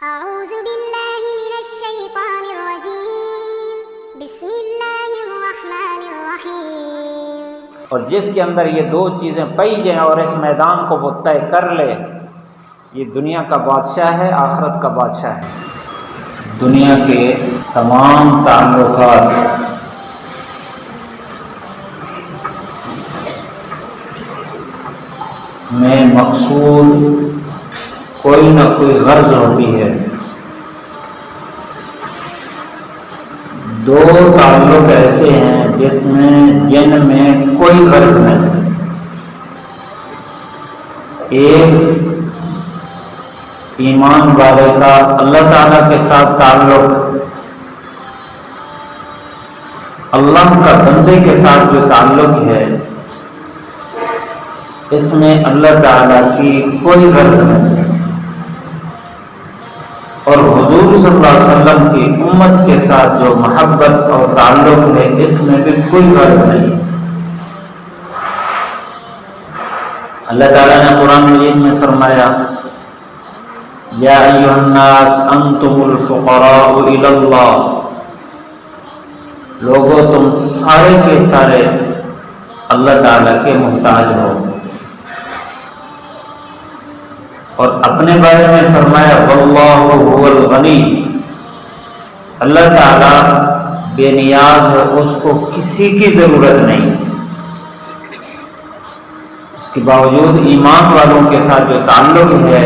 اعوذ باللہ من الشیطان الرجیم بسم اللہ الرحمن الرحیم۔ اور جس کے اندر یہ دو چیزیں پائی جائیں اور اس میدان کو وہ طے کر لے، یہ دنیا کا بادشاہ ہے، آخرت کا بادشاہ ہے۔ دنیا کے تمام تعلقات میں مقصود کوئی نہ کوئی غرض ہوتی ہے۔ دو تعلق ایسے ہیں جن میں کوئی غرض نہیں۔ ایک ایمان والے کا اللہ تعالیٰ کے ساتھ تعلق، اللہ کا بندے کے ساتھ جو تعلق ہے، اس میں اللہ تعالیٰ کی کوئی غرض نہیں، اور حضور صلی اللہ علیہ وسلم کی امت کے ساتھ جو محبت اور تعلق ہے، اس میں بھی کوئی غرض نہیں۔ اللہ تعالیٰ نے قرآن مجید میں فرمایا، یا ایھا الناس انتم الفقراء الی اللہ، لوگو تم سارے کے سارے اللہ تعالیٰ کے محتاج ہو۔ اور اپنے بارے میں فرمایا، واللہ هو الغنی، اللہ تعالیٰ بے نیاز ہے، اس کو کسی کی ضرورت نہیں۔ اس کے باوجود ایمان والوں کے ساتھ جو تعلق ہے،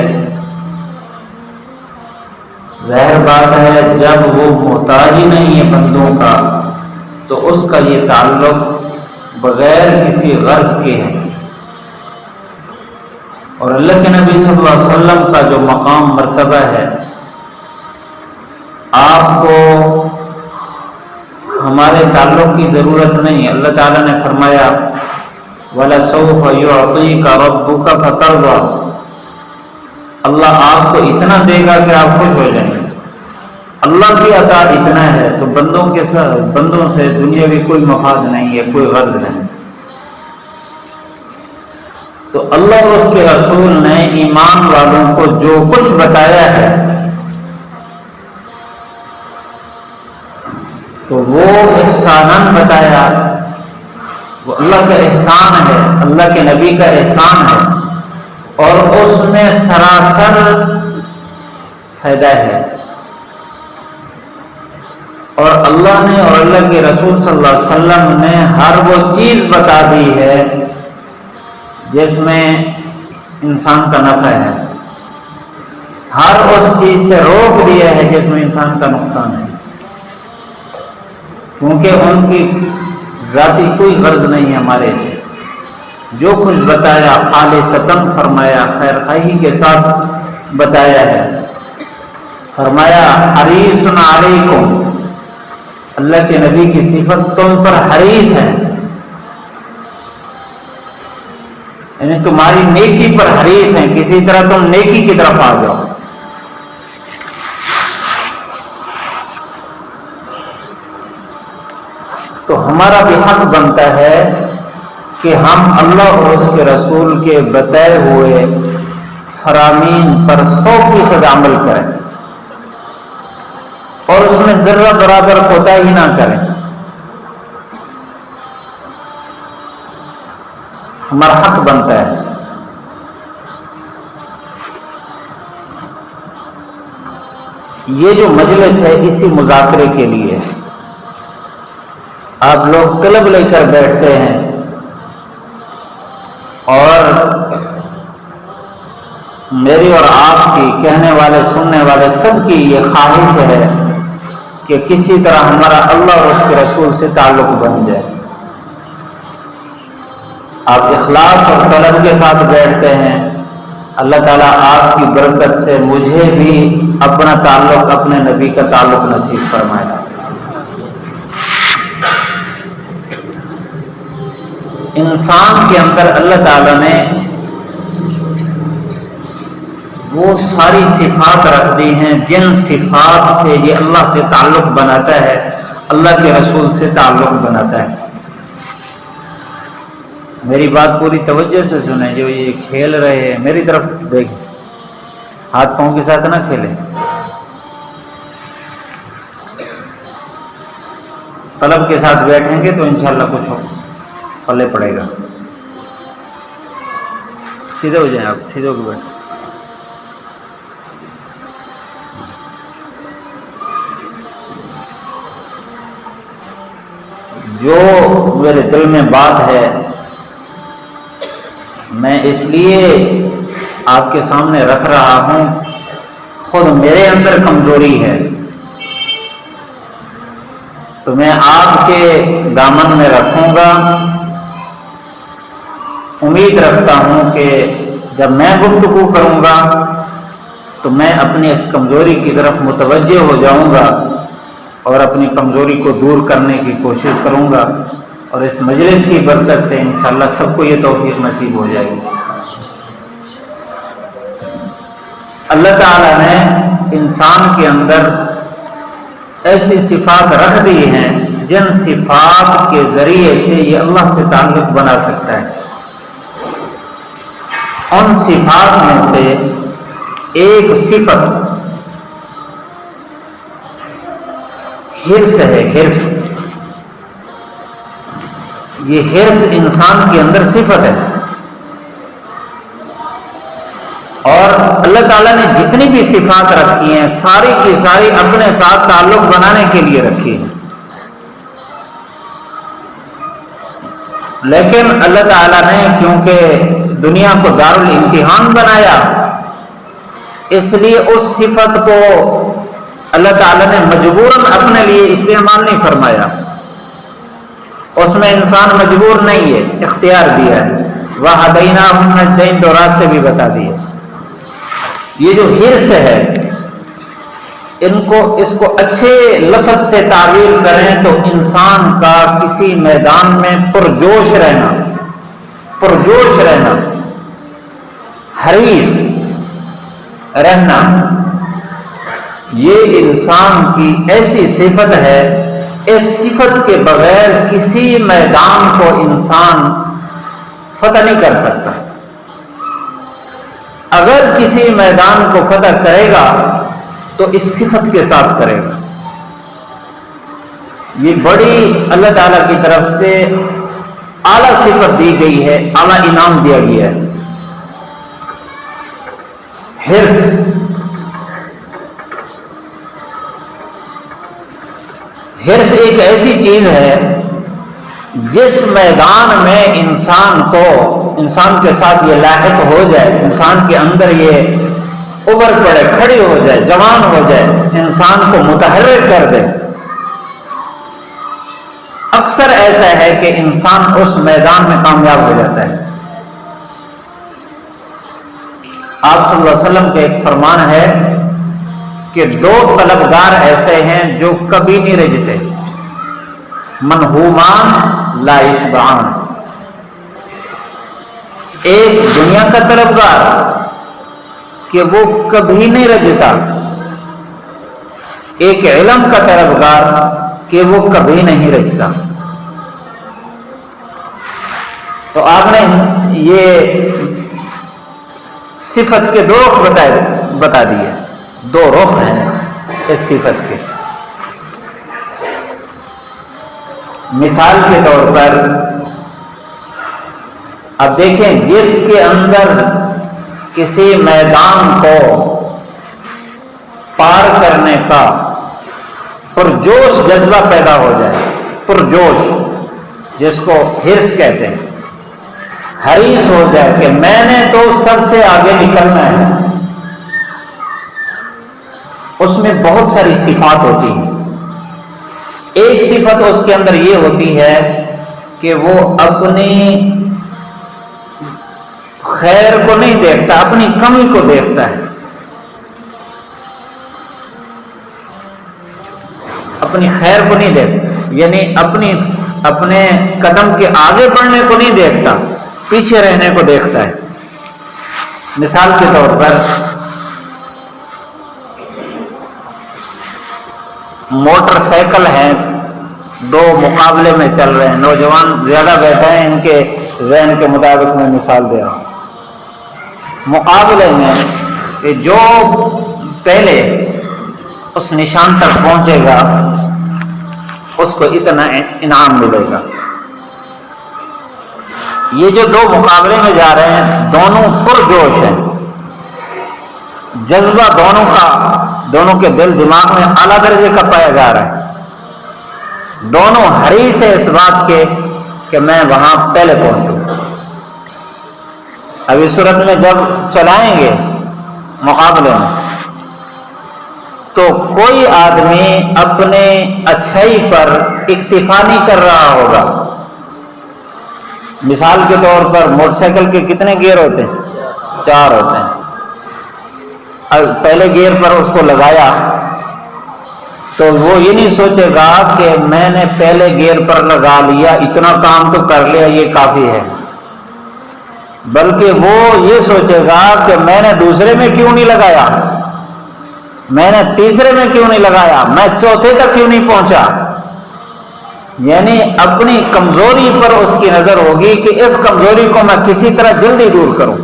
ظاہر بات ہے جب وہ محتاج ہی نہیں ہے بندوں کا، تو اس کا یہ تعلق بغیر کسی غرض کے ہے۔ اور اللہ کے نبی صلی اللہ علیہ وسلم کا جو مقام مرتبہ ہے، آپ کو ہمارے تعلق کی ضرورت نہیں۔ اللہ تعالیٰ نے فرمایا، وَلَسَوْفَ يُعْطِيكَ رَبُّكَ فَتَرْضَىٰ، اللہ آپ کو اتنا دے گا کہ آپ خوش ہو جائیں گے۔ اللہ کی عطا اتنا ہے تو بندوں سے دنیاوی کوئی مفاد نہیں ہے، کوئی غرض نہیں۔ تو اللہ اور اس کے رسول نے ایمان والوں کو جو کچھ بتایا ہے، تو وہ احساناً بتایا، وہ اللہ کا احسان ہے، اللہ کے نبی کا احسان ہے، اور اس میں سراسر فائدہ ہے۔ اور اللہ نے اور اللہ کے رسول صلی اللہ علیہ وسلم نے ہر وہ چیز بتا دی ہے جس میں انسان کا نفع ہے، ہر اس چیز سے روک دیا ہے جس میں انسان کا نقصان ہے، کیونکہ ان کی ذاتی کوئی غرض نہیں ہے ہمارے سے۔ جو کچھ بتایا خالصتاً فرمایا، خیر خواہی کے ساتھ بتایا ہے۔ فرمایا، حریص علیکم، اللہ کے نبی کی صفت تم پر حریص ہے، یعنی تمہاری نیکی پر حریص ہیں، کسی طرح تم نیکی کی طرف آ جاؤ۔ تو ہمارا بھی حق بنتا ہے کہ ہم اللہ اور اس کے رسول کے بتائے ہوئے فرامین پر 100% عمل کریں، اور اس میں ذرہ برابر کوتاہی نہ کریں۔ ہمارا حق بنتا ہے۔ یہ جو مجلس ہے اسی مذاکرے کے لیے آپ لوگ طلب لے کر بیٹھتے ہیں، اور میری اور آپ کی، کہنے والے سننے والے سب کی یہ خواہش ہے کہ کسی طرح ہمارا اللہ اور اس کے رسول سے تعلق بن جائے۔ آپ اخلاص اور طلب کے ساتھ بیٹھتے ہیں، اللہ تعالیٰ آپ کی برکت سے مجھے بھی اپنا تعلق، اپنے نبی کا تعلق نصیب فرمائے۔ انسان کے اندر اللہ تعالیٰ نے وہ ساری صفات رکھ دی ہیں جن صفات سے یہ اللہ سے تعلق بناتا ہے، اللہ کے رسول سے تعلق بناتا ہے۔ میری بات پوری توجہ سے سنیں، جو یہ کھیل رہے ہیں میری طرف دیکھیں، ہاتھ پاؤں کے ساتھ نہ کھیلیں۔ طلب کے ساتھ بیٹھیں گے تو انشاءاللہ کچھ پلے پڑے گا. سیدھے ہو جائیں آپ، سیدھے ہو کے بیٹھیں. جو میرے دل میں بات ہے میں اس لیے آپ کے سامنے رکھ رہا ہوں. خود میرے اندر کمزوری ہے تو میں آپ کے دامن میں رکھوں گا. امید رکھتا ہوں کہ جب میں گفتگو کروں گا تو میں اپنی اس کمزوری کی طرف متوجہ ہو جاؤں گا اور اپنی کمزوری کو دور کرنے کی کوشش کروں گا، اور اس مجلس کی برکت سے انشاءاللہ سب کو یہ توفیق نصیب ہو جائے گی. اللہ تعالیٰ نے انسان کے اندر ایسی صفات رکھ دی ہیں جن صفات کے ذریعے سے یہ اللہ سے تعلق بنا سکتا ہے. ان صفات میں سے ایک صفت حرص ہے. حرص، یہ حرص انسان کے اندر صفت ہے، اور اللہ تعالیٰ نے جتنی بھی صفات رکھی ہیں ساری کی ساری اپنے ساتھ تعلق بنانے کے لیے رکھی ہیں. لیکن اللہ تعالیٰ نے کیونکہ دنیا کو دار الامتحان بنایا، اس لیے اس صفت کو اللہ تعالیٰ نے مجبوراً اپنے لیے استعمال نہیں فرمایا. اس میں انسان مجبور نہیں ہے، اختیار دیا ہے. وَهَدَيْنَاهُ النَّجْدَيْنِ، دو راستے بھی بتا دیے. یہ جو حرص ہے اس کو اچھے لفظ سے تعبیر کریں تو انسان کا کسی میدان میں پرجوش رہنا، حریص رہنا، یہ انسان کی ایسی صفت ہے. اس صفت کے بغیر کسی میدان کو انسان فتح نہیں کر سکتا. اگر کسی میدان کو فتح کرے گا تو اس صفت کے ساتھ کرے گا. یہ بڑی اللہ تعالیٰ کی طرف سے اعلیٰ صفت دی گئی ہے، اعلیٰ انعام دیا گیا ہے. حرص، حرص ایک ایسی چیز ہے جس میدان میں انسان کے ساتھ یہ لاحق ہو جائے، انسان کے اندر یہ ابھر پڑے، کھڑی ہو جائے، جوان ہو جائے، انسان کو متحرک کر دے. اکثر ایسا ہے کہ انسان اس میدان میں کامیاب ہو جاتا ہے. آپ صلی اللہ علیہ وسلم کا ایک فرمان ہے کہ دو طلبگار ایسے ہیں جو کبھی نہیں رجتے. منہومان لا یشبعان. ایک دنیا کا طلبگار کہ وہ کبھی نہیں رجتا، ایک علم کا طلبگار کہ وہ کبھی نہیں رجتا. تو آپ نے یہ صفت کے دو رخ بتا دیے. دو رخ ہیں اس صفت کے. مثال کے طور پر اب دیکھیں، جس کے اندر کسی میدان کو پار کرنے کا پرجوش جذبہ پیدا ہو جائے، پرجوش جس کو حرص کہتے ہیں، حریص ہو جائے کہ میں نے تو سب سے آگے نکلنا ہے. اس میں بہت ساری صفات ہوتی ہیں. ایک صفت اس کے اندر یہ ہوتی ہے کہ وہ اپنی خیر کو نہیں دیکھتا، اپنی کمی کو دیکھتا ہے. اپنی خیر کو نہیں دیکھتا، یعنی اپنے قدم کے آگے بڑھنے کو نہیں دیکھتا، پیچھے رہنے کو دیکھتا ہے. مثال کے طور پر موٹر سائیکل ہیں، دو مقابلے میں چل رہے ہیں، نوجوان زیادہ بیٹھے ہیں، ان کے ذہن کے مطابق میں مثال دے رہا ہوں. مقابلے میں کہ جو پہلے اس نشان تک پہنچے گا اس کو اتنا انعام ملے گا۔ یہ جو دو مقابلے میں جا رہے ہیں دونوں پرجوش ہیں، جذبہ دونوں کے دل دماغ میں اعلیٰ درجے کا پایا جا رہا ہے، دونوں حریص ہے اس بات کے کہ میں وہاں پہلے پہنچوں۔ اب اس صورت میں جب چلائیں گے مقابلے میں تو کوئی آدمی اپنے اچھائی پر اکتفا نہیں کر رہا ہوگا۔ مثال کے طور پر موٹر سائیکل کے کتنے گیئر ہوتے ہیں؟ 4 ہوتے ہیں۔ اب پہلے گیئر پر اس کو لگایا تو وہ یہ نہیں سوچے گا کہ میں نے پہلے گیئر پر لگا لیا، اتنا کام تو کر لیا، یہ کافی ہے، بلکہ وہ یہ سوچے گا کہ میں نے دوسرے میں کیوں نہیں لگایا، میں نے تیسرے میں کیوں نہیں لگایا، میں چوتھے تک کیوں نہیں پہنچا۔ یعنی اپنی کمزوری پر اس کی نظر ہوگی کہ اس کمزوری کو میں کسی طرح جلدی دور کروں۔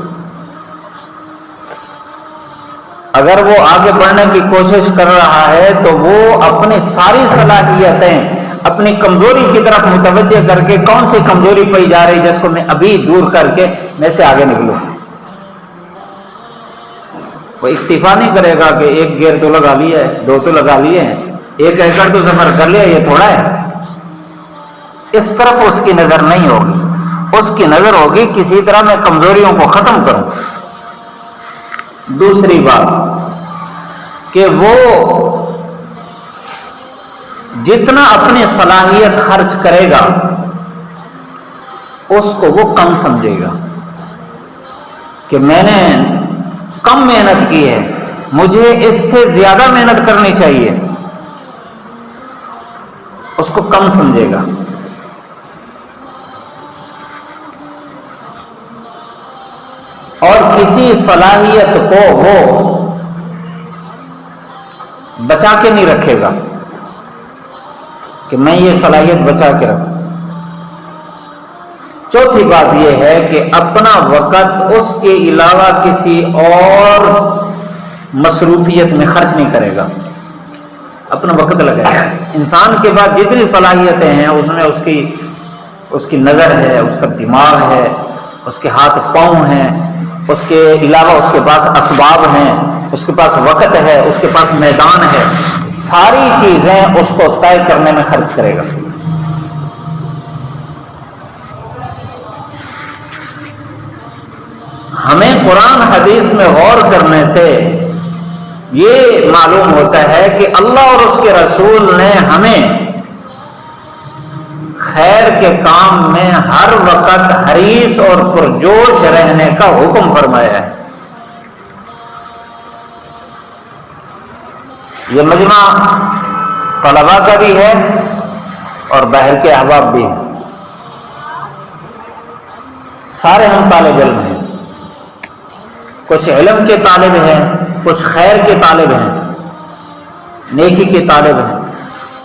اگر وہ آگے بڑھنے کی کوشش کر رہا ہے تو وہ اپنی ساری صلاحیتیں اپنی کمزوری کی طرف متوجہ کر کے کون سی کمزوری پائی جا رہی جس کو میں ابھی دور کر کے میں سے آگے نکلوں۔ وہ اکتفا نہیں کرے گا کہ ایک گیئر تو لگا لیا ہے، 2 تو لگا لیے ہیں، 1 ایکڑ تو سفر کر لیا، یہ تھوڑا ہے۔ اس طرف اس کی نظر نہیں ہوگی، اس کی نظر ہوگی کسی طرح میں کمزوریوں کو ختم کروں۔ دوسری بات کہ وہ جتنا اپنی صلاحیت خرچ کرے گا اس کو وہ کم سمجھے گا کہ میں نے کم محنت کی ہے، مجھے اس سے زیادہ محنت کرنی چاہیے، اس کو کم سمجھے گا۔ اور کسی صلاحیت کو وہ بچا کے نہیں رکھے گا کہ میں یہ صلاحیت بچا کے رکھوں۔ چوتھی بات یہ ہے کہ اپنا وقت اس کے علاوہ کسی اور مصروفیت میں خرچ نہیں کرے گا، اپنا وقت لگائے گا۔ انسان کے پاس جتنی صلاحیتیں ہیں اس میں اس کی نظر ہے، اس کا دماغ ہے، اس کے ہاتھ پاؤں ہیں، اس کے علاوہ اس کے پاس اسباب ہیں، اس کے پاس وقت ہے، اس کے پاس میدان ہے، ساری چیزیں اس کو طے کرنے میں خرچ کرے گا۔ ہمیں قرآن حدیث میں غور کرنے سے یہ معلوم ہوتا ہے کہ اللہ اور اس کے رسول نے ہمیں خیر کے کام میں ہر وقت حریص اور پرجوش رہنے کا حکم فرمایا ہے۔ یہ مجمع طلباء کا بھی ہے اور باہر کے احباب بھی ہیں، سارے ہم طالب علم ہیں، کچھ علم کے طالب ہیں، کچھ خیر کے طالب ہیں، نیکی کے طالب ہیں،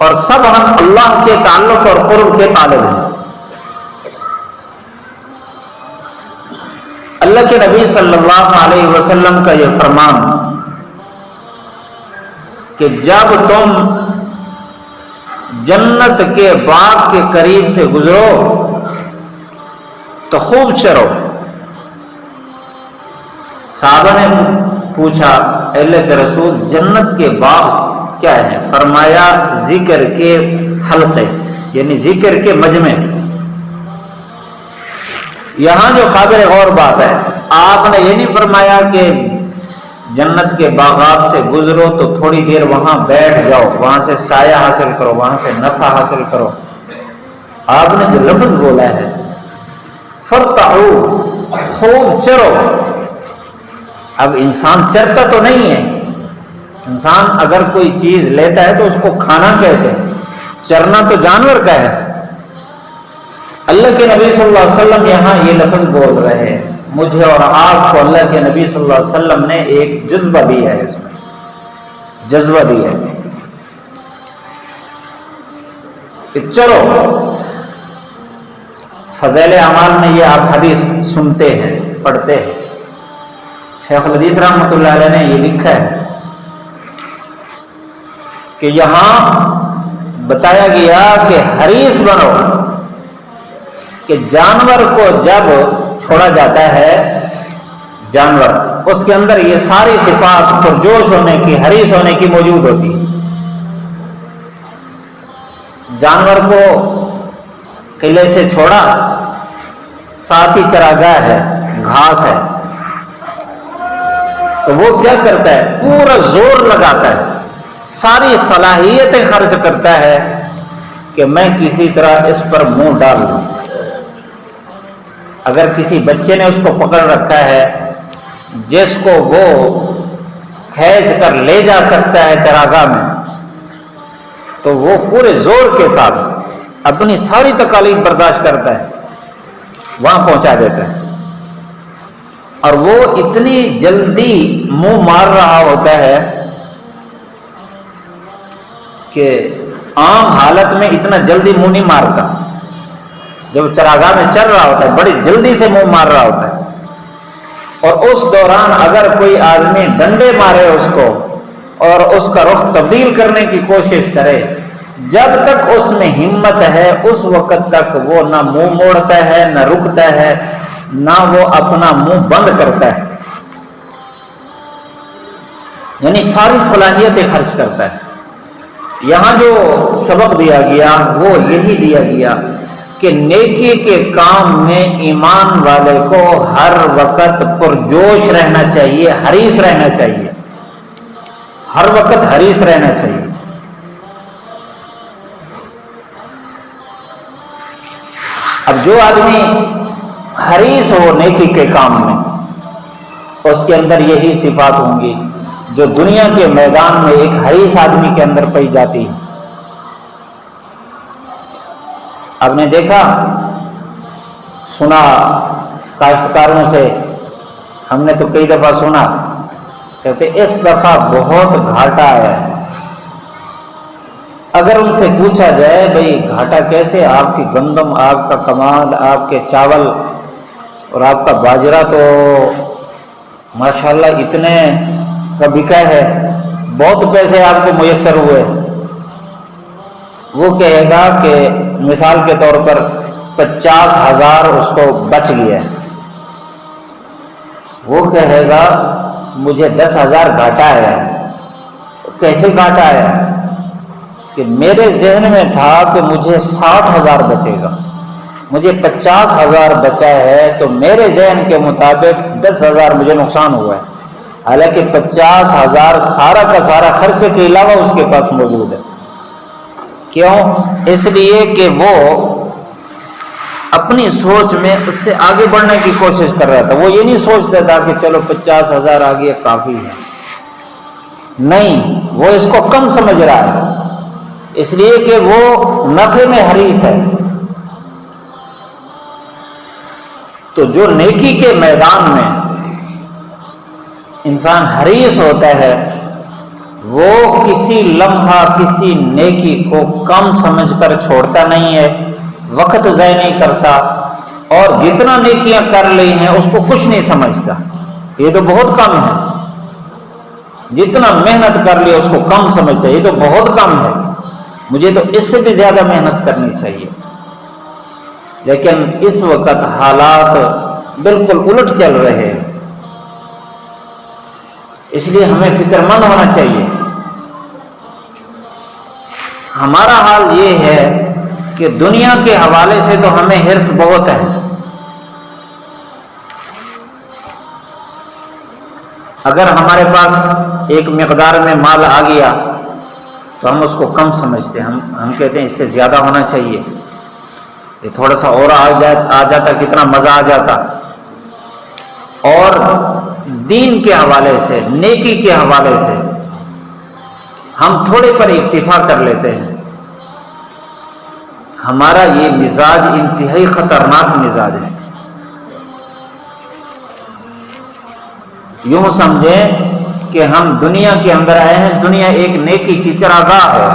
اور سب ہم اللہ کے تعلق اور قرب کے طالب ہیں۔ اللہ کے نبی صلی اللہ علیہ وسلم کا یہ فرمان کہ جب تم جنت کے باغ کے قریب سے گزرو تو خوب چرو۔ صحابہ نے پوچھا اے اللہ کے رسول جنت کے باغ کیا ہے؟ فرمایا ذکر کے حلقے، یعنی ذکر کے مجمع۔ یہاں جو قابل غور بات ہے، آپ نے یہ نہیں فرمایا کہ جنت کے باغات سے گزرو تو تھوڑی دیر وہاں بیٹھ جاؤ، وہاں سے سایہ حاصل کرو، وہاں سے نفع حاصل کرو۔ آپ نے جو لفظ بولا ہے فرتعو، خوب چرو۔ اب انسان چرتا تو نہیں ہے، انسان اگر کوئی چیز لیتا ہے تو اس کو کھانا کہتے ہیں، چرنا تو جانور کا ہے۔ اللہ کے نبی صلی اللہ علیہ وسلم یہاں یہ لفظ بول رہے ہیں، مجھے اور آپ کو اللہ کے نبی صلی اللہ علیہ وسلم نے ایک جذبہ دیا ہے، اس میں جذبہ دیا ہے کہ چلو فضائل اعمال میں یہ آپ حدیث سنتے ہیں، پڑھتے ہیں۔ شیخ الحدیث رحمۃ اللہ علیہ نے یہ لکھا ہے کہ یہاں بتایا گیا کہ حریص بنو کہ جانور کو جب چھوڑا جاتا ہے، جانور اس کے اندر یہ ساری صفات پرجوش ہونے کی، حریص ہونے کی موجود ہوتی ہے۔ جانور کو قلعے سے چھوڑا، ساتھ ہی چراگاہ ہے، گھاس ہے، تو وہ کیا کرتا ہے؟ پورا زور لگاتا ہے، ساری صلاحیتیں خرچ کرتا ہے کہ میں کسی طرح اس پر منہ ڈال لوں۔ اگر کسی بچے نے اس کو پکڑ رکھا ہے جس کو وہ کھینچ کر لے جا سکتا ہے چراگاہ میں، تو وہ پورے زور کے ساتھ اپنی ساری تکالیف برداشت کرتا ہے، وہاں پہنچا دیتا ہے۔ اور وہ اتنی جلدی منہ مار رہا ہوتا ہے کہ عام حالت میں اتنا جلدی منہ نہیں مارتا، جب چراگاہ میں چل رہا ہوتا ہے بڑی جلدی سے منہ مار رہا ہوتا ہے۔ اور اس دوران اگر کوئی آدمی ڈنڈے مارے اس کو اور اس کا رخ تبدیل کرنے کی کوشش کرے، جب تک اس میں ہمت ہے اس وقت تک وہ نہ منہ موڑتا ہے، نہ رکتا ہے، نہ وہ اپنا منہ بند کرتا ہے، یعنی ساری صلاحیتیں خرچ کرتا ہے۔ یہاں جو سبق دیا گیا وہ یہی دیا گیا کہ نیکی کے کام میں ایمان والے کو ہر وقت پرجوش رہنا چاہیے، حریص رہنا چاہیے، ہر وقت حریص رہنا چاہیے۔ اب جو آدمی حریص ہو نیکی کے کام میں، اس کے اندر یہی صفات ہوں گی جو دنیا کے میدان میں ایک حریص آدمی کے اندر پائی جاتی ہے۔ آپ نے دیکھا سنا کاشتکاروں سے، ہم نے تو کئی دفعہ سنا، کہتے اس دفعہ بہت گھاٹا آیا ہے۔ اگر ان سے پوچھا جائے بھئی گھاٹا کیسے، آپ کی گندم، آپ کا کمال، آپ کے چاول اور آپ کا باجرہ تو ماشاءاللہ اتنے کا بکا ہے، بہت پیسے آپ کو میسر ہوئے، وہ کہے گا کہ مثال کے طور پر 50,000 اس کو بچ گیا ہے، وہ کہے گا مجھے 10,000 گھاٹا آیا ہے۔ کیسے گھاٹا آیا؟ کہ میرے ذہن میں تھا کہ مجھے 60,000 بچے گا، مجھے 50,000 بچا ہے، تو میرے ذہن کے مطابق 10,000 مجھے نقصان ہوا ہے، حالانکہ 50,000 سارا کا سارا خرچے کے علاوہ اس کے پاس موجود ہے۔ کیوں؟ اس لیے کہ وہ اپنی سوچ میں اس سے آگے بڑھنے کی کوشش کر رہا تھا، وہ یہ نہیں سوچتا تھا کہ چلو 50,000 آ گیا کافی ہے، نہیں، وہ اس کو کم سمجھ رہا ہے، اس لیے کہ وہ نفع میں حریص ہے۔ تو جو نیکی کے میدان میں انسان حریص ہوتا ہے، وہ کسی لمحہ کسی نیکی کو کم سمجھ کر چھوڑتا نہیں ہے، وقت ضائع نہیں کرتا، اور جتنا نیکیاں کر لی ہیں اس کو کچھ نہیں سمجھتا، یہ تو بہت کم ہے، جتنا محنت کر لی اس کو کم سمجھتا ہے، یہ تو بہت کم ہے، مجھے تو اس سے بھی زیادہ محنت کرنی چاہیے۔ لیکن اس وقت حالات بالکل الٹ چل رہے ہیں، اس لیے ہمیں فکر مند ہونا چاہیے۔ ہمارا حال یہ ہے کہ دنیا کے حوالے سے تو ہمیں حرص بہت ہے، اگر ہمارے پاس ایک مقدار میں مال آ گیا تو ہم اس کو کم سمجھتے ہیں، ہم کہتے ہیں اس سے زیادہ ہونا چاہیے، یہ تھوڑا سا اور آ جاتا کتنا مزہ آ جاتا۔ اور دین کے حوالے سے، نیکی کے حوالے سے ہم تھوڑے پر اکتفا کر لیتے ہیں۔ ہمارا یہ مزاج انتہائی خطرناک مزاج ہے۔ یوں سمجھیں کہ ہم دنیا کے اندر آئے ہیں، دنیا ایک نیکی کی چراگاہ ہے۔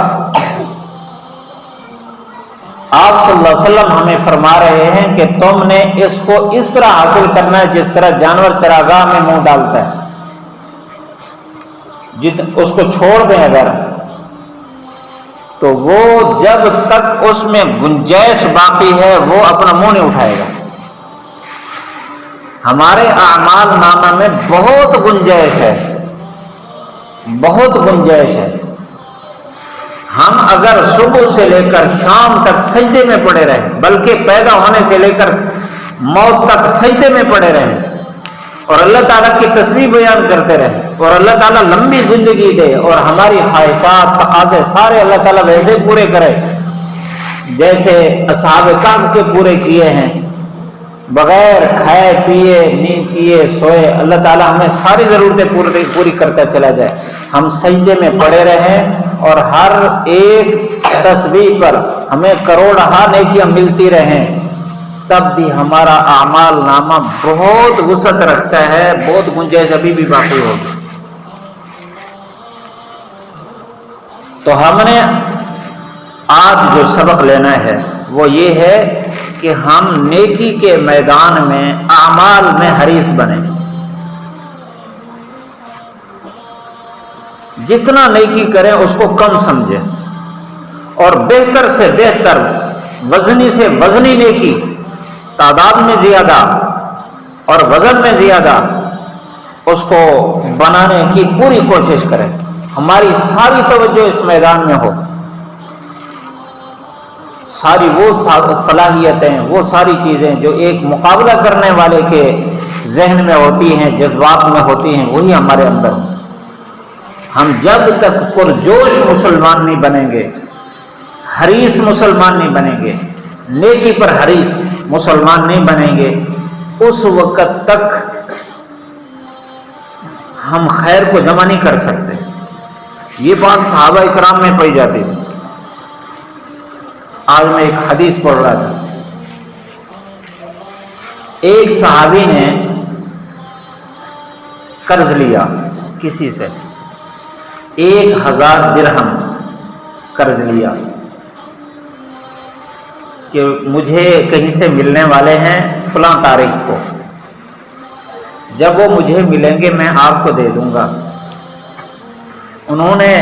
آپ صلی اللہ علیہ وسلم ہمیں فرما رہے ہیں کہ تم نے اس کو اس طرح حاصل کرنا ہے جس طرح جانور چراگاہ میں منہ ڈالتا ہے، اس کو چھوڑ دیں اگر تو وہ جب تک اس میں گنجائش باقی ہے وہ اپنا منہ نہیں اٹھائے گا. ہمارے اعمال نامہ میں بہت گنجائش ہے، بہت گنجائش ہے. ہم اگر صبح سے لے کر شام تک سجدے میں پڑے رہیں، بلکہ پیدا ہونے سے لے کر موت تک سجدے میں پڑے رہیں اور اللہ تعالیٰ کی تسبیح بیان کرتے رہیں اور اللہ تعالیٰ لمبی زندگی دے اور ہماری خواہشات تقاضے سارے اللہ تعالیٰ ویسے پورے کرے جیسے اصحاب کہف کے پورے کیے ہیں، بغیر کھائے پیے نیند کیے سوئے اللہ تعالیٰ ہمیں ساری ضرورتیں پوری کرتا چلا جائے، ہم سجدے میں پڑے رہیں اور ہر ایک تسبیح پر ہمیں کروڑہا نیکیاں ملتی رہیں، تب بھی ہمارا اعمال نامہ بہت وسعت رکھتا ہے، بہت گنجائش ابھی بھی باقی ہوگی. تو ہم نے آج جو سبق لینا ہے وہ یہ ہے کہ ہم نیکی کے میدان میں اعمال میں حریص بنیں. جتنا نیکی کریں اس کو کم سمجھیں اور بہتر سے بہتر وزنی سے وزنی نیکی تعداد میں زیادہ اور وزن میں زیادہ اس کو بنانے کی پوری کوشش کریں. ہماری ساری توجہ اس میدان میں ہو، ساری وہ صلاحیتیں وہ ساری چیزیں جو ایک مقابلہ کرنے والے کے ذہن میں ہوتی ہیں جذبات میں ہوتی ہیں وہی ہمارے اندر ہوں. ہم جب تک پرجوش مسلمان نہیں بنیں گے، حریص مسلمان نہیں بنیں گے، نیکی پر حریص مسلمان نہیں بنیں گے، اس وقت تک ہم خیر کو جمع نہیں کر سکتے. یہ بات صحابہ اکرام میں پائی جاتی تھی. آج میں ایک حدیث پڑھ رہا تھا، ایک صحابی نے قرض لیا کسی سے 1000 درہم قرض لیا کہ مجھے کہیں سے ملنے والے ہیں فلاں تاریخ کو، جب وہ مجھے ملیں گے میں آپ کو دے دوں گا. انہوں نے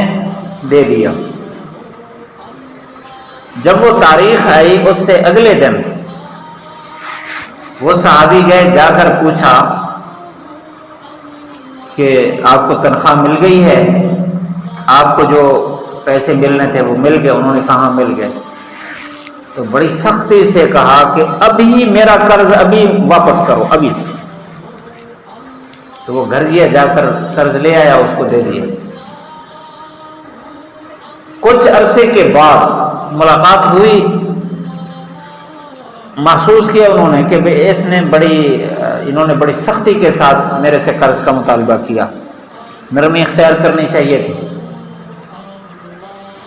دے دیا. جب وہ تاریخ آئی اس سے اگلے دن وہ صحابی گئے، جا کر پوچھا کہ آپ کو تنخواہ مل گئی ہے، آپ کو جو پیسے ملنے تھے وہ مل گئے؟ انہوں نے کہا مل گئے. تو بڑی سختی سے کہا کہ ابھی میرا قرض ابھی واپس کرو ابھی. تو وہ گھر گیا، جا کر قرض لے آیا، اس کو دے دیا. کچھ عرصے کے بعد ملاقات ہوئی، محسوس کیا انہوں نے کہ انہوں نے بڑی سختی کے ساتھ میرے سے قرض کا مطالبہ کیا، میرے میں اختیار کرنی چاہیے تھی.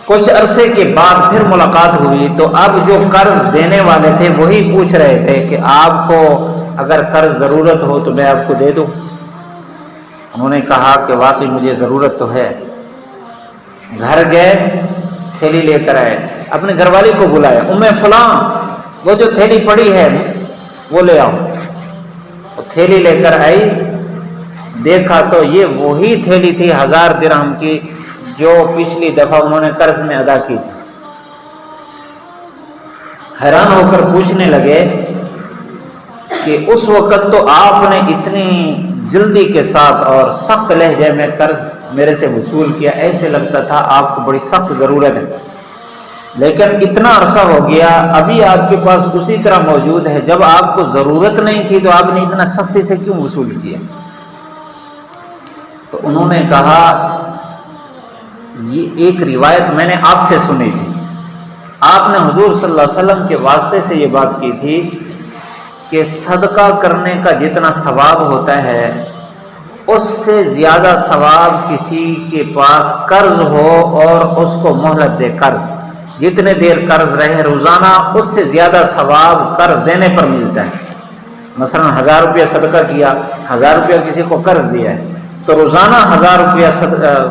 کچھ عرصے کے بعد پھر ملاقات ہوئی تو اب جو قرض دینے والے تھے وہی پوچھ رہے تھے کہ آپ کو اگر قرض ضرورت ہو تو میں آپ کو دے دوں. انہوں نے کہا کہ واقعی مجھے ضرورت تو ہے. گھر گئے، تھیلی لے کر آئے، اپنے گھر والی کو بلایا، فلاں وہ جو تھیلی پڑی ہے وہ لے آؤ. وہ تھیلی لے کر آئی، دیکھا تو یہ وہی تھیلی تھی 1000 درہم کی جو پچھلی دفعہ انہوں نے قرض میں ادا کی تھی. حیران ہو کر پوچھنے لگے کہ اس وقت تو آپ نے اتنی جلدی کے ساتھ اور سخت لہجے میں قرض میرے سے وصول کیا، ایسے لگتا تھا آپ کو بڑی سخت ضرورت ہے، لیکن اتنا عرصہ ہو گیا ابھی آپ کے پاس اسی طرح موجود ہے، جب آپ کو ضرورت نہیں تھی تو آپ نے اتنا سختی سے کیوں وصول کیا؟ تو انہوں نے کہا یہ ایک روایت میں نے آپ سے سنی تھی، آپ نے حضور صلی اللہ علیہ وسلم کے واسطے سے یہ بات کی تھی کہ صدقہ کرنے کا جتنا ثواب ہوتا ہے اس سے زیادہ ثواب کسی کے پاس قرض ہو اور اس کو مہلت دے. قرض جتنے دیر قرض رہے روزانہ اس سے زیادہ ثواب قرض دینے پر ملتا ہے. مثلا 1000 روپیہ صدقہ کیا، 1000 روپیہ کسی کو قرض دیا ہے تو روزانہ 1000 روپیہ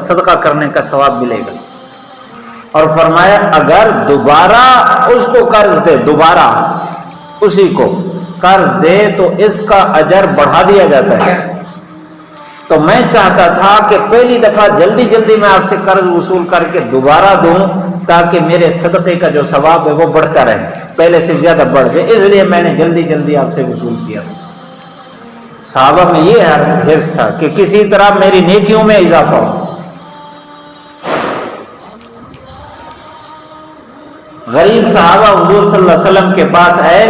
صدقہ کرنے کا ثواب ملے گا. اور فرمایا اگر دوبارہ اس کو قرض دے، دوبارہ اسی کو قرض دے تو اس کا اجر بڑھا دیا جاتا ہے. تو میں چاہتا تھا کہ پہلی دفعہ جلدی جلدی میں آپ سے قرض وصول کر کے دوبارہ دوں تاکہ میرے صدقے کا جو ثواب ہے وہ بڑھتا رہے، پہلے سے زیادہ بڑھ جائے، اس لیے میں نے جلدی جلدی آپ سے وصول کیا۔ صحابہ میں یہ حرص تھا کہ کسی طرح میری نیکیوں میں اضافہ ہو۔ غریب صحابہ حضور صلی اللہ علیہ وسلم کے پاس آئے،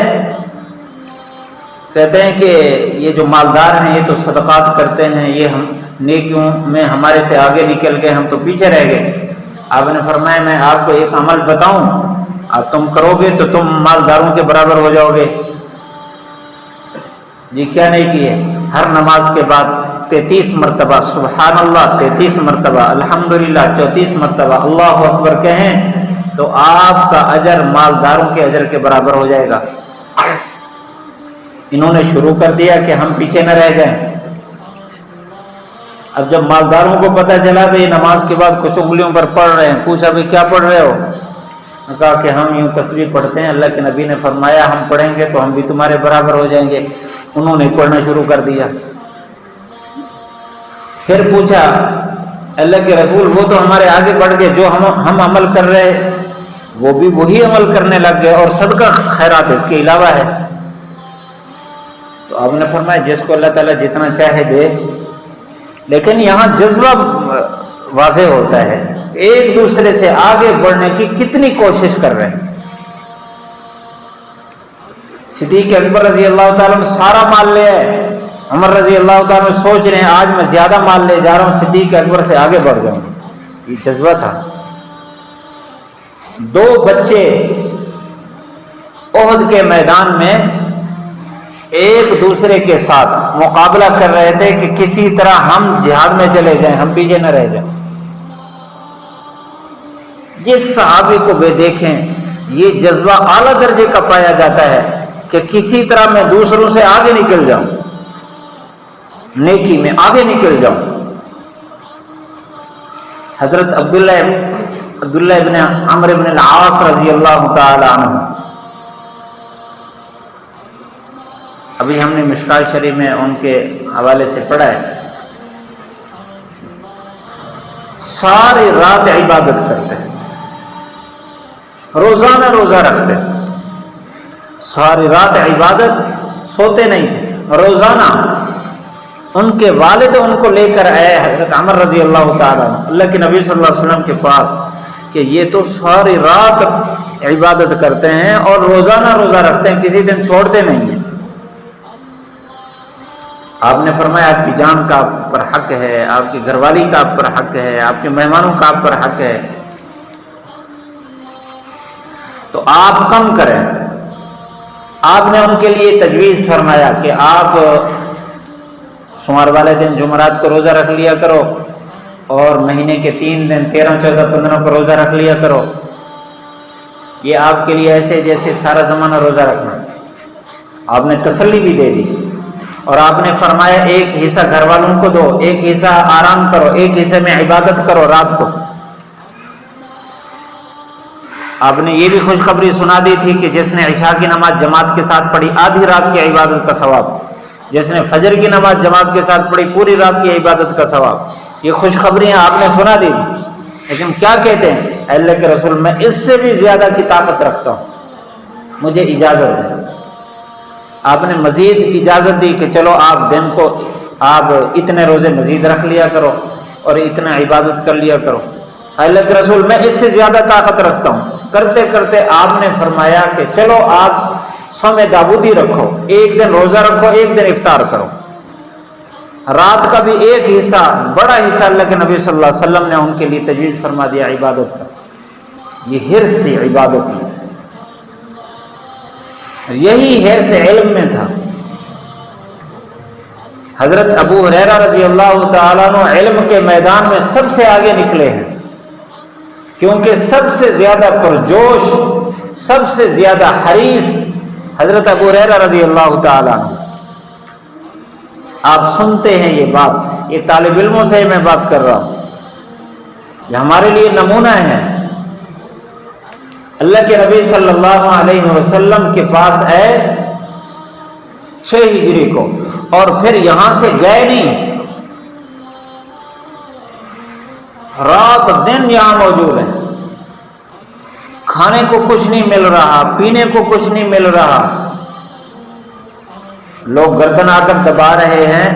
کہتے ہیں کہ یہ جو مالدار ہیں یہ تو صدقات کرتے ہیں، یہ ہم نیکیوں میں ہمارے سے آگے نکل گئے، ہم تو پیچھے رہ گئے۔ آپ نے فرمایا میں آپ کو ایک عمل بتاؤں، آپ تم کرو گے تو تم مالداروں کے برابر ہو جاؤ گے۔ جی کیا نہیں کیے؟ ہر نماز کے بعد 33 مرتبہ سبحان اللہ، 33 مرتبہ الحمدللہ، 34 مرتبہ اللہ اکبر کہیں تو آپ کا اجر مالداروں کے اجر کے برابر ہو جائے گا۔ انہوں نے شروع کر دیا کہ ہم پیچھے نہ رہ جائیں۔ اب جب مالداروں کو پتہ چلا کہ یہ نماز کے بعد کچھ انگلیوں پر پڑھ رہے ہیں، پوچھا بھی کیا پڑھ رہے ہو؟ کہا کہ ہم یوں تسبیح پڑھتے ہیں، اللہ کے نبی نے فرمایا ہم پڑھیں گے تو ہم بھی تمہارے برابر ہو جائیں گے۔ انہوں نے پڑھنا شروع کر دیا۔ پھر پوچھا اللہ کے رسول وہ تو ہمارے آگے بڑھ گئے، جو ہم عمل کر رہے وہ بھی وہی عمل کرنے لگ گئے، اور صدقہ خیرات اس کے علاوہ ہے۔ تو آپ نے فرمایا جس کو اللہ تعالیٰ جتنا چاہے دے، لیکن یہاں جذبہ واضح ہوتا ہے، ایک دوسرے سے آگے بڑھنے کی کتنی کوشش کر رہے ہیں۔ صدیق اکبر رضی اللہ تعالیٰ نے سارا مال لے آئے، عمر رضی اللہ تعالیٰ نے سوچ رہے ہیں آج میں زیادہ مال لے جا رہا ہوں، صدیق اکبر سے آگے بڑھ جاؤں۔ یہ جذبہ تھا۔ 2 بچے احد کے میدان میں ایک دوسرے کے ساتھ مقابلہ کر رہے تھے کہ کسی طرح ہم جہاد میں چلے جائیں، ہم پیچھے نہ رہ جائیں۔ جس صحابی کو بھی دیکھیں یہ جذبہ اعلیٰ درجے کا پایا جاتا ہے کہ کسی طرح میں دوسروں سے آگے نکل جاؤں، نیکی میں آگے نکل جاؤں۔ حضرت عبداللہ ابن عمرو ابن العاص رضی اللہ تعالی عنہ، ابھی ہم نے مشکوٰۃ شریف میں ان کے حوالے سے پڑھا ہے، ساری رات عبادت کرتے، روزانہ روزہ رکھتے، ساری رات عبادت، سوتے نہیں تھے روزانہ۔ ان کے والد ان کو لے کر آئے حضرت عمر رضی اللہ تعالیٰ اللہ کے نبی صلی اللہ علیہ وسلم کے پاس کہ یہ تو ساری رات عبادت کرتے ہیں اور روزانہ روزہ رکھتے ہیں، کسی دن چھوڑتے نہیں ہیں۔ آپ نے فرمایا آپ کی جان کا آپ پر حق ہے، آپ کی گھر والی کا آپ پر حق ہے، آپ کے مہمانوں کا آپ پر حق ہے، تو آپ کم کریں۔ آپ نے ان کے لیے تجویز فرمایا کہ آپ سوموار والے دن جمعرات کو روزہ رکھ لیا کرو، اور مہینے کے 3 دن 13، 14، 15 کو روزہ رکھ لیا کرو۔ یہ آپ کے لیے ایسے جیسے سارا زمانہ روزہ رکھنا۔ آپ نے تسلی بھی دے دی، اور آپ نے فرمایا ایک حصہ گھر والوں کو دو، ایک حصہ آرام کرو، ایک حصے میں عبادت کرو رات کو۔ آپ نے یہ بھی خوشخبری سنا دی تھی کہ جس نے عشاء کی نماز جماعت کے ساتھ پڑھی آدھی رات کی عبادت کا ثواب، جس نے فجر کی نماز جماعت کے ساتھ پڑھی پوری رات کی عبادت کا ثواب۔ یہ خوشخبریاں آپ نے سنا دی تھی، لیکن کیا کہتے ہیں اللہ کے رسول میں اس سے بھی زیادہ کی طاقت رکھتا ہوں، مجھے اجازت ہے۔ آپ نے مزید اجازت دی کہ چلو آپ دن کو آپ اتنے روزے مزید رکھ لیا کرو اور اتنا عبادت کر لیا کرو۔ اللہ کے رسول میں اس سے زیادہ طاقت رکھتا ہوں۔ کرتے کرتے آپ نے فرمایا کہ چلو آپ صوم داؤدی رکھو، ایک دن روزہ رکھو، ایک دن افطار کرو، رات کا بھی ایک حصہ، بڑا حصہ اللہ کے نبی صلی اللہ علیہ وسلم نے ان کے لیے تجویز فرما دیا عبادت کا۔ یہ حرص تھی عبادت میں، یہی حرص علم میں تھا۔ حضرت ابو ہریرہ رضی اللہ تعالیٰ عنہ علم کے میدان میں سب سے آگے نکلے ہیں، کیونکہ سب سے زیادہ پرجوش، سب سے زیادہ حریص حضرت ابو ہریرہ رضی اللہ تعالیٰ عنہ۔ آپ سنتے ہیں یہ بات، یہ طالب علموں سے میں بات کر رہا ہوں، یہ ہمارے لیے نمونہ ہے۔ اللہ کے نبی صلی اللہ علیہ وسلم کے پاس آئے 6 ہجری کو، اور پھر یہاں سے گئے نہیں، رات دن یہاں موجود ہیں۔ کھانے کو کچھ نہیں مل رہا، پینے کو کچھ نہیں مل رہا، لوگ گردن آ کر دبا رہے ہیں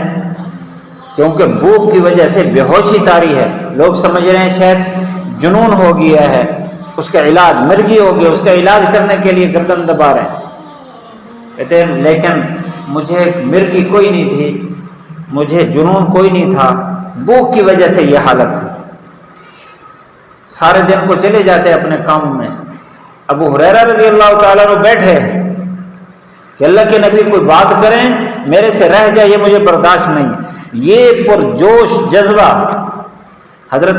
کیونکہ بھوک کی وجہ سے بے ہوشی طاری ہے، لوگ سمجھ رہے ہیں شاید جنون ہو گیا ہے، اس کا علاج مرگی ہو گیا، اس کا علاج کرنے کے لیے گردن دبا رہے ہیں۔ کہتے ہیں لیکن مجھے مرگی کوئی نہیں تھی، مجھے جنون کوئی نہیں تھا، بھوک کی وجہ سے یہ حالت تھی۔ سارے دن کو چلے جاتے اپنے کاموں میں۔ ابو ہریرہ رضی اللہ تعالیٰ عنہ بیٹھے کہ اللہ کے نبی کوئی بات کریں میرے سے رہ جائے، یہ مجھے برداشت نہیں۔ یہ پرجوش جذبہ حضرت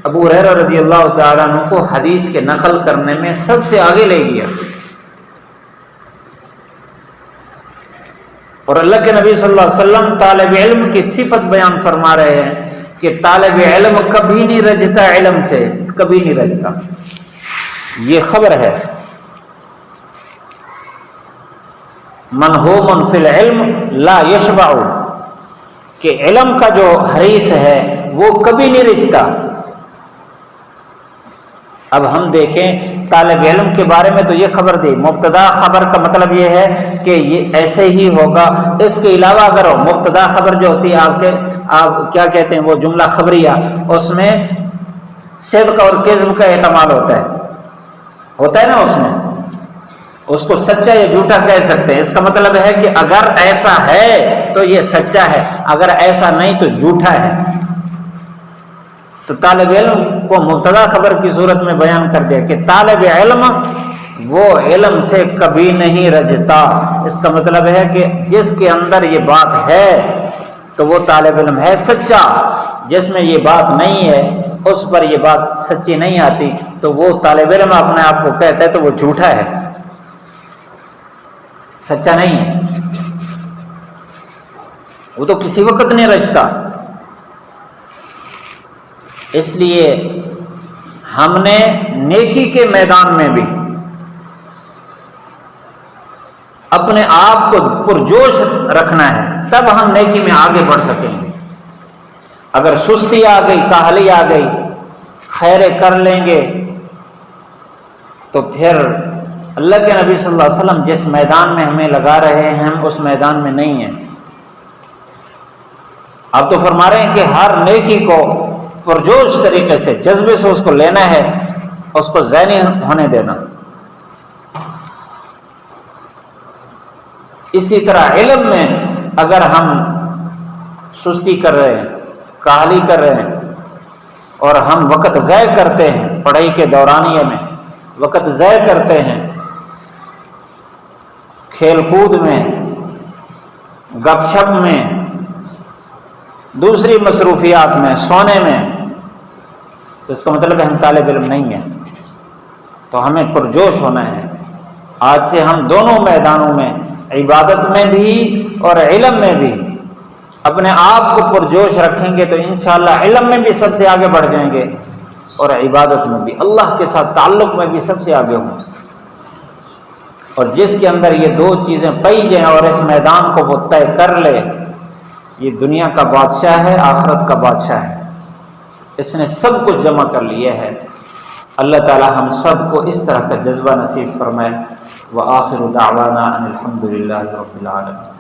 ابو ہریرہ رضی اللہ تعالیٰ عنہ کو حدیث کے نقل کرنے میں سب سے آگے لے گیا۔ اور اللہ کے نبی صلی اللہ علیہ وسلم طالب علم کی صفت بیان فرما رہے ہیں کہ طالب علم کبھی نہیں رجتا، علم سے کبھی نہیں رجتا، یہ خبر ہے۔ منہوم فی العلم لا یشبع، کہ علم کا جو حریص ہے وہ کبھی نہیں رجتا۔ اب ہم دیکھیں طالب علم کے بارے میں تو یہ خبر دی، مبتدا خبر کا مطلب یہ ہے کہ یہ ایسے ہی ہوگا۔ اس کے علاوہ اگر مبتدا خبر جو ہوتی ہے آپ کیا کہتے ہیں وہ جملہ خبریہ، اس میں صدق اور کذب کا احتمال ہوتا ہے نا، اس کو سچا یا جھوٹا کہہ سکتے ہیں۔ اس کا مطلب ہے کہ اگر ایسا ہے تو یہ سچا ہے، اگر ایسا نہیں تو جھوٹا ہے۔ تو طالب علم کو مبتدا خبر کی صورت میں بیان کر دیا کہ طالب علم وہ علم سے کبھی نہیں رجتا۔ اس کا مطلب ہے کہ جس کے اندر یہ بات ہے تو وہ طالب علم ہے سچا، جس میں یہ بات نہیں ہے، اس پر یہ بات سچی نہیں آتی، تو وہ طالب علم اپنے آپ کو کہتا ہے تو وہ جھوٹا ہے، سچا نہیں ہے، وہ تو کسی وقت نہیں رجتا۔ اس لیے ہم نے نیکی کے میدان میں بھی اپنے آپ کو پرجوش رکھنا ہے، تب ہم نیکی میں آگے بڑھ سکیں گے۔ اگر سستی آ گئی، کاہلی آ گئی، خیرے کر لیں گے تو پھر اللہ کے نبی صلی اللہ علیہ وسلم جس میدان میں ہمیں لگا رہے ہیں ہم اس میدان میں نہیں ہیں۔ آپ تو فرما رہے ہیں کہ ہر نیکی کو پرجوش طریقے سے، جذبے سے اس کو لینا ہے، اس کو ضائع نہیں ہونے دینا۔ اسی طرح علم میں اگر ہم سستی کر رہے ہیں، کاہلی کر رہے ہیں اور ہم وقت ضائع کرتے ہیں، پڑھائی کے دورانیے میں وقت ضائع کرتے ہیں، کھیل کود میں، گپ شپ میں، دوسری مصروفیات میں، سونے میں، تو اس کا مطلب ہے ہم طالب علم نہیں ہیں۔ تو ہمیں پرجوش ہونا ہے۔ آج سے ہم دونوں میدانوں میں، عبادت میں بھی اور علم میں بھی اپنے آپ کو پرجوش رکھیں گے تو انشاءاللہ علم میں بھی سب سے آگے بڑھ جائیں گے اور عبادت میں بھی، اللہ کے ساتھ تعلق میں بھی سب سے آگے ہوں گے۔ اور جس کے اندر یہ دو چیزیں پائی جائیں اور اس میدان کو وہ طے کر لے، یہ دنیا کا بادشاہ ہے، آخرت کا بادشاہ ہے، اس نے سب کچھ جمع کر لیا ہے۔ اللہ تعالی ہم سب کو اس طرح کا جذبہ نصیب فرمائے۔ وآخر دعوانا ان الحمد للہ رب العالمین۔